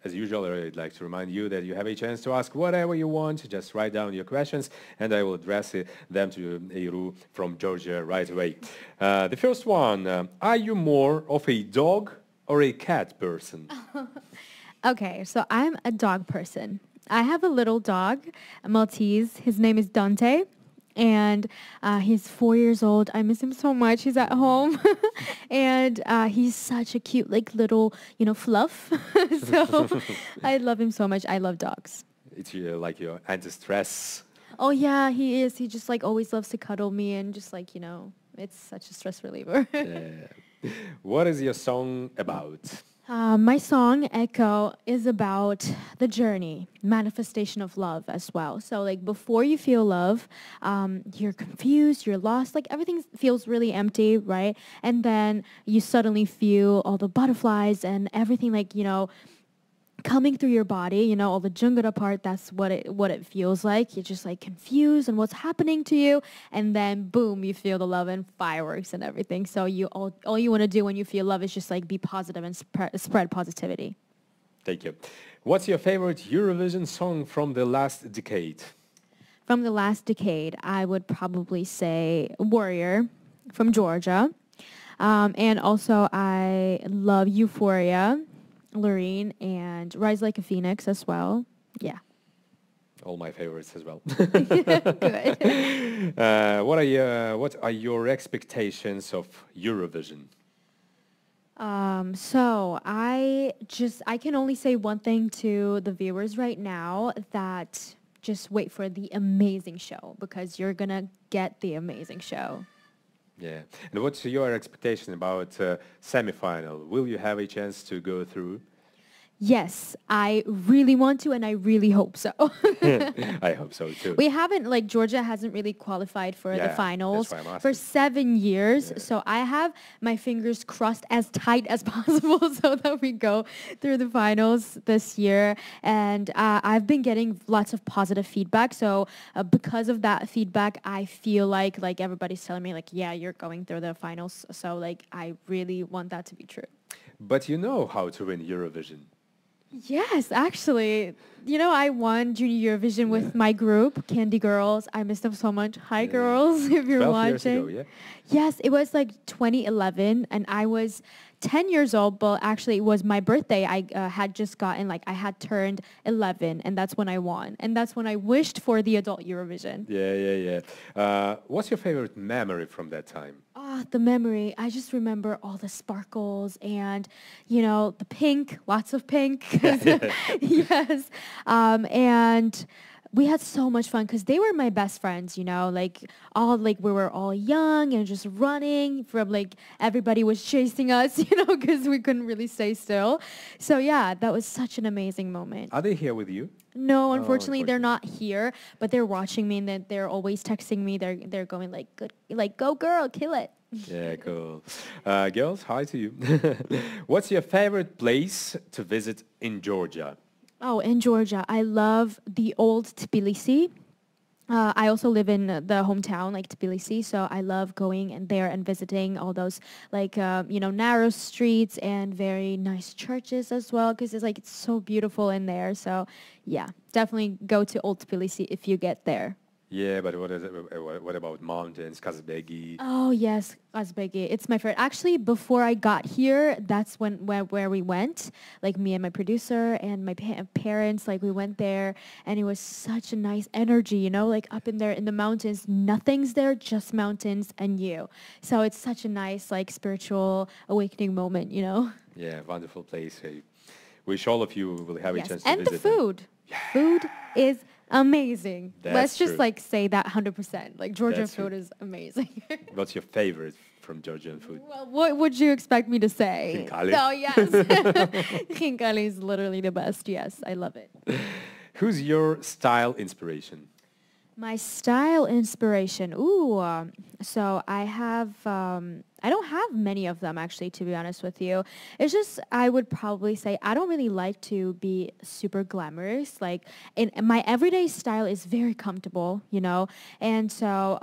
As usual, I'd like to remind you that you have a chance to ask whatever you want. Just write down your questions and I will address them to Eiru from Georgia right away. The first one, are you more of a dog or a cat person? Okay, so I'm a dog person. I have a little dog, a Maltese. His name is Dante. And he's 4 years old. I miss him so much. He's at home. And he's such a cute, like, little, fluff. So I love him so much. I love dogs. It's like your anti-stress. Oh, yeah, he is. He just, like, always loves to cuddle me and just, like, it's such a stress reliever. Yeah. What is your song about? My song, Echo, is about the journey, manifestation of love as well. So, like, before you feel love, you're confused, you're lost, like, everything feels really empty, right? And then you suddenly feel all the butterflies and everything, like, coming through your body, all the jungara part, that's what it feels like. You're just like confused and what's happening to you, and then boom, you feel the love and fireworks and everything. So all you want to do when you feel love is just like be positive and spread positivity. Thank you. What's your favorite Eurovision song from the last decade? From the last decade, I would probably say Warrior from Georgia. And also I love Euphoria, Loreen, and Rise Like a Phoenix as well. Yeah. All my favorites as well. Good. What are your expectations of Eurovision? So I can only say one thing to the viewers right now, that just wait for the amazing show, because you're going to get the amazing show. Yeah. And what's your expectation about semi-final? Will you have a chance to go through? Yes, I really want to, and I really hope so. I hope so too. We haven't, like, Georgia hasn't really qualified for the finals for 7 years. Yeah. So I have my fingers crossed as tight as possible so that we go through the finals this year. And I've been getting lots of positive feedback. So because of that feedback, I feel like everybody's telling me, like, yeah, you're going through the finals. So, like, I really want that to be true. But you know how to win Eurovision. Yes, actually. I won Junior Eurovision with my group, Candy Girls. I miss them so much. Hi, girls, if you're 12 watching. years ago, yeah? Yes, it was like 2011, and I was 10 years old, but actually it was my birthday. I had just gotten, I had turned 11, and that's when I won. And that's when I wished for the adult Eurovision. Yeah. What's your favorite memory from that time? The memory. I just remember all the sparkles and, the pink, lots of pink. Yes. And we had so much fun because they were my best friends, we were all young and just running from, everybody was chasing us, because we couldn't really stay still. So yeah, that was such an amazing moment. Are they here with you? No, unfortunately, they're not here, but they're watching me, and they're always texting me. They're going good, go girl, kill it. Yeah, cool. Girls, hi to you. What's your favorite place to visit in Georgia? Oh, in Georgia, I love the old Tbilisi. I also live in the hometown, Tbilisi, so I love going in there and visiting all those, narrow streets and very nice churches as well, because it's so beautiful in there. So, yeah, definitely go to old Tbilisi if you get there. Yeah, but what about mountains, Kazbegi? Oh, yes, Kazbegi. It's my favorite. Actually, before I got here, that's where we went. Me and my producer and my parents, we went there, and it was such a nice energy, up in there in the mountains. Nothing's there, just mountains and you. So it's such a nice, spiritual awakening moment, Yeah, wonderful place. I wish all of you will have a chance to visit. And the food. Yeah. Food is amazing. Let's just say that 100%. Georgian food is amazing. What's your favorite from Georgian food? Well, what would you expect me to say? Khinkali. Oh, yes. Khinkali is literally the best. Yes, I love it. Who's your style inspiration? My style inspiration. Ooh, so I have, I don't have many of them actually, to be honest with you. It's just, I would probably say I don't really like to be super glamorous. In my everyday style is very comfortable, And so,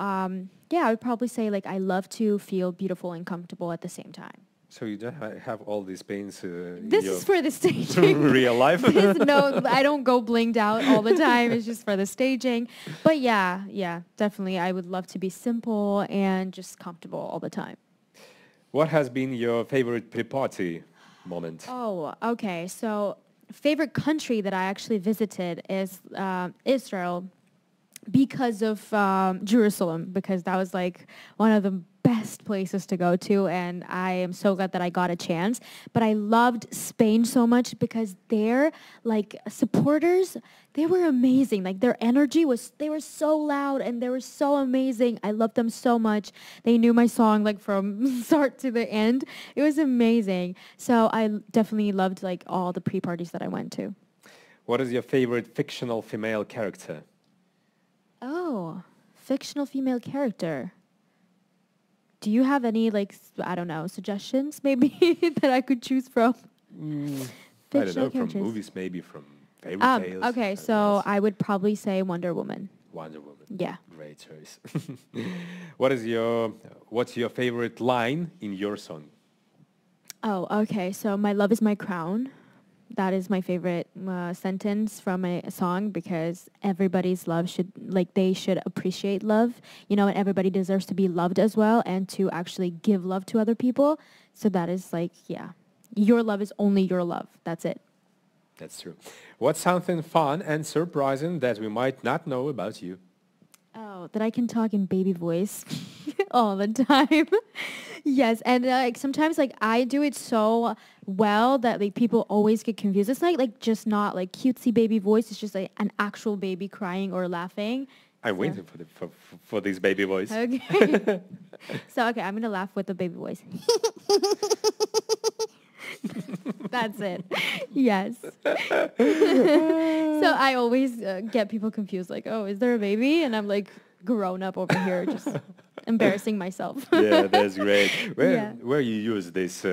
yeah, I would probably say I love to feel beautiful and comfortable at the same time. So you don't have all these pains in This your is for the staging. real life? No, I don't go blinged out all the time. It's just for the staging. But yeah, definitely. I would love to be simple and just comfortable all the time. What has been your favorite pre-party moment? Oh, okay. So favorite country that I actually visited is Israel because of Jerusalem, because that was like one of the best places to go to, and I am so glad that I got a chance. But I loved Spain so much because their like supporters, they were amazing. Like their energy was, they were so loud and they were so amazing. I loved them so much. They knew my song like from start to the end. It was amazing. So I definitely loved like all the pre-parties that I went to. What is your favorite fictional female character? Oh, fictional female character. Do you have any, like, I don't know, suggestions maybe that I could choose from? I don't know, from movies, maybe from fairy tales. Okay, so I would probably say Wonder Woman. Wonder Woman. Yeah. Great choice. What's your favorite line in your song? Oh, okay. So My Love Is My Crown. That is my favorite sentence from a song because everybody's love should, like, they should appreciate love, you know, and everybody deserves to be loved as well and to actually give love to other people. So that is like, yeah, your love is only your love. That's it. That's true. What's something fun and surprising that we might not know about you? Oh, that I can talk in baby voice all the time. Yes, and like sometimes like I do it so well that like people always get confused. It's like just not like cutesy baby voice. It's just like an actual baby crying or laughing. I'm waiting for this baby voice. Okay. So okay, I'm gonna laugh with the baby voice. That's it. Yes. So I always get people confused, like, oh, is there a baby? And I'm like grown up over here, just embarrassing myself. Yeah, that's great. Yeah. Where you use this?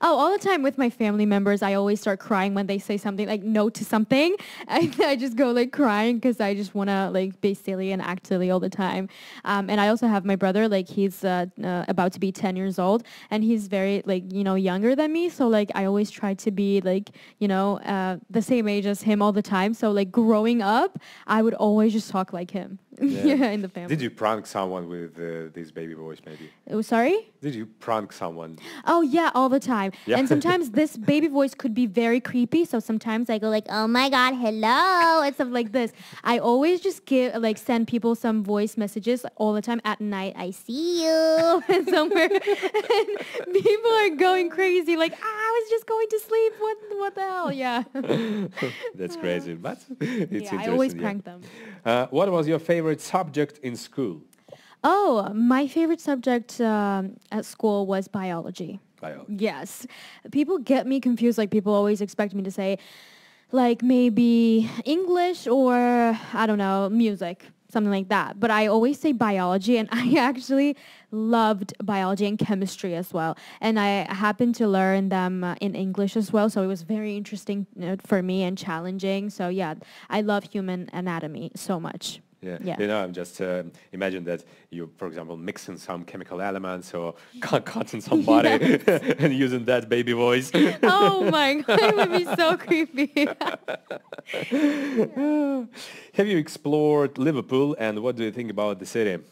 Oh, all the time with my family members, I always start crying when they say something like no to something. I just go like crying because I just want to like be silly and act silly all the time. And I also have my brother, like he's about to be 10 years old and he's very like, you know, younger than me. So like I always try to be like, you know, the same age as him all the time. So like growing up, I would always just talk like him. Yeah, in the family. Did you prank someone with this baby voice maybe? Oh, sorry? Did you prank someone? Oh, yeah, all the time. Yeah. And sometimes this baby voice could be very creepy. So sometimes I go like, oh my God, hello, and stuff like this. I always just send people some voice messages all the time at night. I see you somewhere. And people are going crazy like, I was just going to sleep. What the hell? Yeah. That's crazy, but it's interesting. I always prank them. What was your favorite subject in school? Oh, my favorite subject at school was biology. Biology. Yes. People get me confused. Like people always expect me to say like maybe English or I don't know, music, something like that. But I always say biology and I actually loved biology and chemistry as well. And I happened to learn them in English as well. So it was very interesting for me and challenging. So yeah, I love human anatomy so much. Yeah. You know, I'm just imagine that you, for example, mixing some chemical elements or cutting somebody and using that baby voice. Oh my God, it would be so creepy. Have you explored Liverpool and what do you think about the city?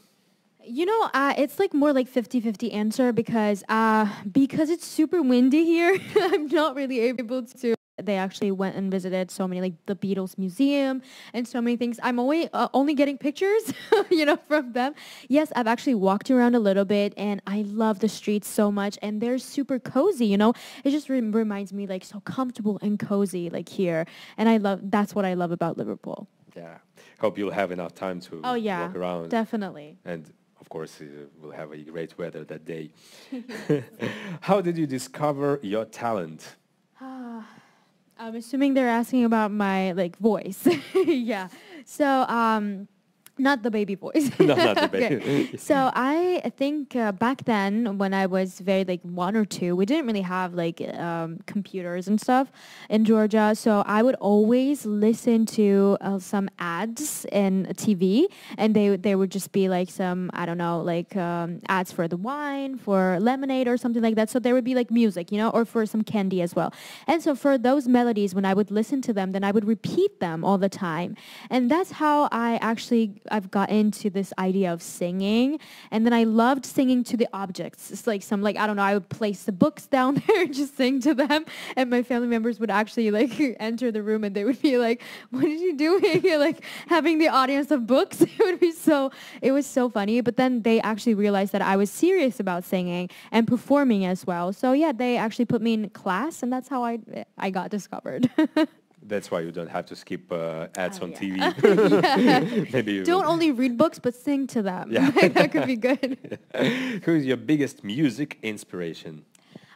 You know, it's like more like 50-50 answer because it's super windy here. I'm not really able to. They actually went and visited so many, like the Beatles Museum and so many things. I'm only getting pictures, you know, from them. Yes, I've actually walked around a little bit and I love the streets so much and they're super cozy, you know. It just reminds me like so comfortable and cozy like here. And that's what I love about Liverpool. Yeah. Hope you'll have enough time to walk around. Definitely. And of course, we'll have a great weather that day. How did you discover your talent? I'm assuming they're asking about my like voice. Yeah. So Not the baby voice. No, not the Okay. baby. So I think back then when I was very like 1 or 2, we didn't really have like computers and stuff in Georgia. So I would always listen to some ads in TV, and they would just be like some, I don't know, like ads for the wine, for lemonade or something like that. So there would be like music, or for some candy as well. And so for those melodies, when I would listen to them, then I would repeat them all the time. And that's how I've got into this idea of singing. And then I loved singing to the objects. It's like I don't know, I would place the books down there and just sing to them. And my family members would actually like enter the room and they would be like, what are you doing? Like having the audience of books. It was so funny. But then they actually realized that I was serious about singing and performing as well. So yeah, they actually put me in class, and that's how I got discovered. That's why you don't have to skip ads on TV. Yeah. Maybe you Don't only read books, but sing to them. Yeah. That could be good. Who is your biggest music inspiration?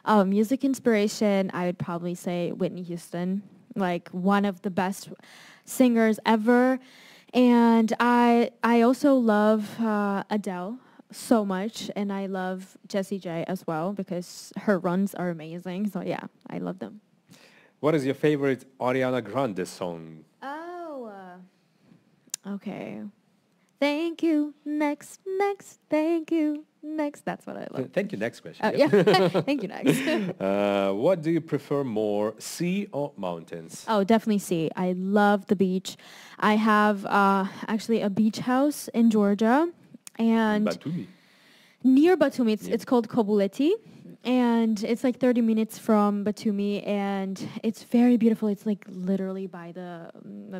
Oh, music inspiration, I would probably say Whitney Houston, like one of the best singers ever. And I also love Adele so much, and I love Jessie J as well because her runs are amazing. So yeah, I love them. What is your favorite Ariana Grande song? Oh, okay. Thank you, next, thank you, next. That's what I love. Thank you. Next question. Oh, Yep. yeah. Thank you, next. What do you prefer more, sea or mountains? Oh, definitely sea. I love the beach. I have actually a beach house in Georgia, and Batumi. near Batumi. It's called Kobuleti. And it's like 30 minutes from Batumi, and it's very beautiful. It's like literally by the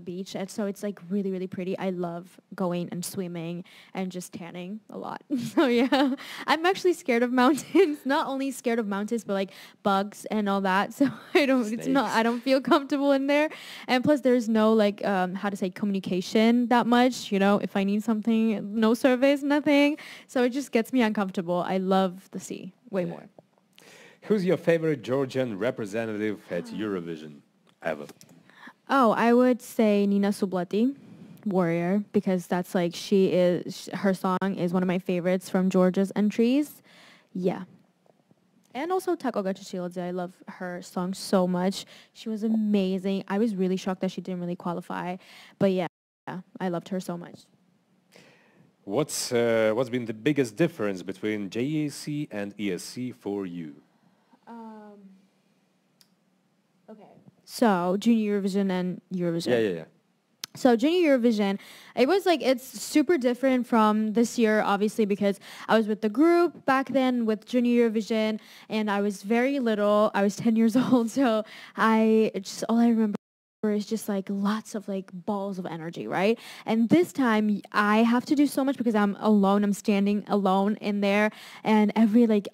beach, and so it's like really, really pretty. I love going and swimming and just tanning a lot. So yeah, I'm actually scared of mountains. Not only scared of mountains, but like bugs and all that. So I don't feel comfortable in there. And plus, there's no like how to say communication that much. If I need something, no service, nothing. So it just gets me uncomfortable. I love the sea way more. Who's your favorite Georgian representative at Eurovision ever? Oh, I would say Nina Subleti, Warrior, because that's like her song is one of my favorites from Georgia's entries. Yeah. And also Tako Gachishilidze. I love her song so much. She was amazing. I was really shocked that she didn't really qualify. But yeah, I loved her so much. What's been the biggest difference between JEC and ESC for you? Okay. So Junior Eurovision and Eurovision. Yeah. So Junior Eurovision, it's super different from this year, obviously, because I was with the group back then with Junior Eurovision, and I was very little. I was 10 years old, so all I remember is just like lots of like balls of energy, right? And this time I have to do so much because I'm alone. I'm standing alone in there, and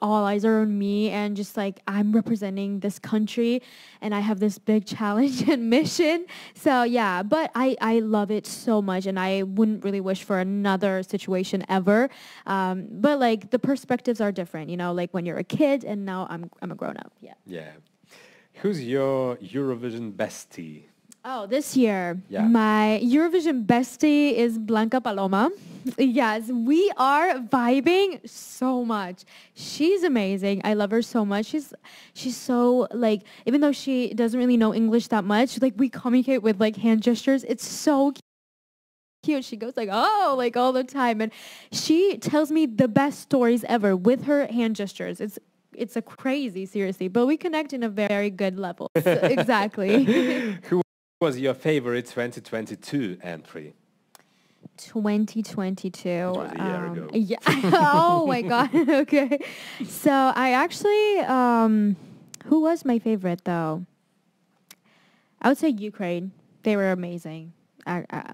all eyes are on me, and just like I'm representing this country, and I have this big challenge and mission. So yeah, but I love it so much, and I wouldn't really wish for another situation ever. But like the perspectives are different, like when you're a kid, and now I'm a grown up. Yeah. Yeah. Who's your Eurovision bestie? Oh, this year, Yeah. my Eurovision bestie is Blanca Paloma. Yes, we are vibing so much. She's amazing. I love her so much. She's so like, even though she doesn't really know English that much, like we communicate with like hand gestures. It's so cute. She goes like, oh, like all the time. And she tells me the best stories ever with her hand gestures. It's a crazy, seriously, but we connect in a very good level. So, exactly. Who was your favorite 2022 entry? 2022. It was a year ago. Yeah. Oh my God. Okay. So I actually, who was my favorite though? I would say Ukraine. They were amazing.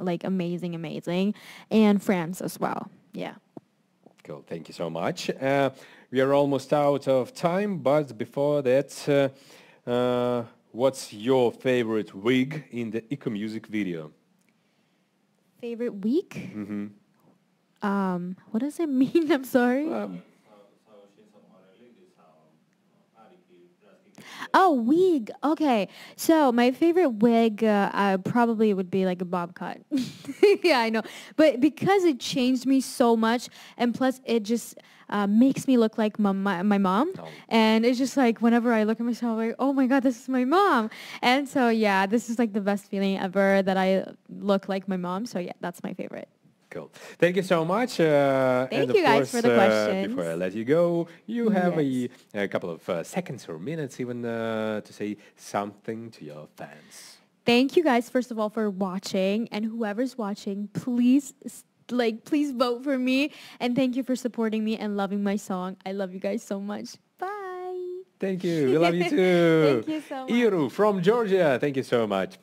Like amazing. And France as well. Yeah. Cool. Thank you so much. We are almost out of time, but before that, what's your favorite wig in the Eco Music video? Favorite week? Mm-hmm. What does it mean? I'm sorry. Oh, wig. Okay. So my favorite wig probably would be like a bob cut. Yeah, I know. But because it changed me so much, and plus it just makes me look like my mom. Oh. And it's just like whenever I look at myself, like, oh my God, this is my mom. And so, yeah, this is like the best feeling ever that I look like my mom. So, yeah, that's my favorite. Cool. Thank you so much. Thank you guys for the questions. Before I let you go, you have Yes. a couple of seconds or minutes even to say something to your fans. Thank you guys, first of all, for watching. And whoever's watching, please vote for me. And thank you for supporting me and loving my song. I love you guys so much. Bye. Thank you. We love you too. Thank you so much. Iru from Georgia. Thank you so much.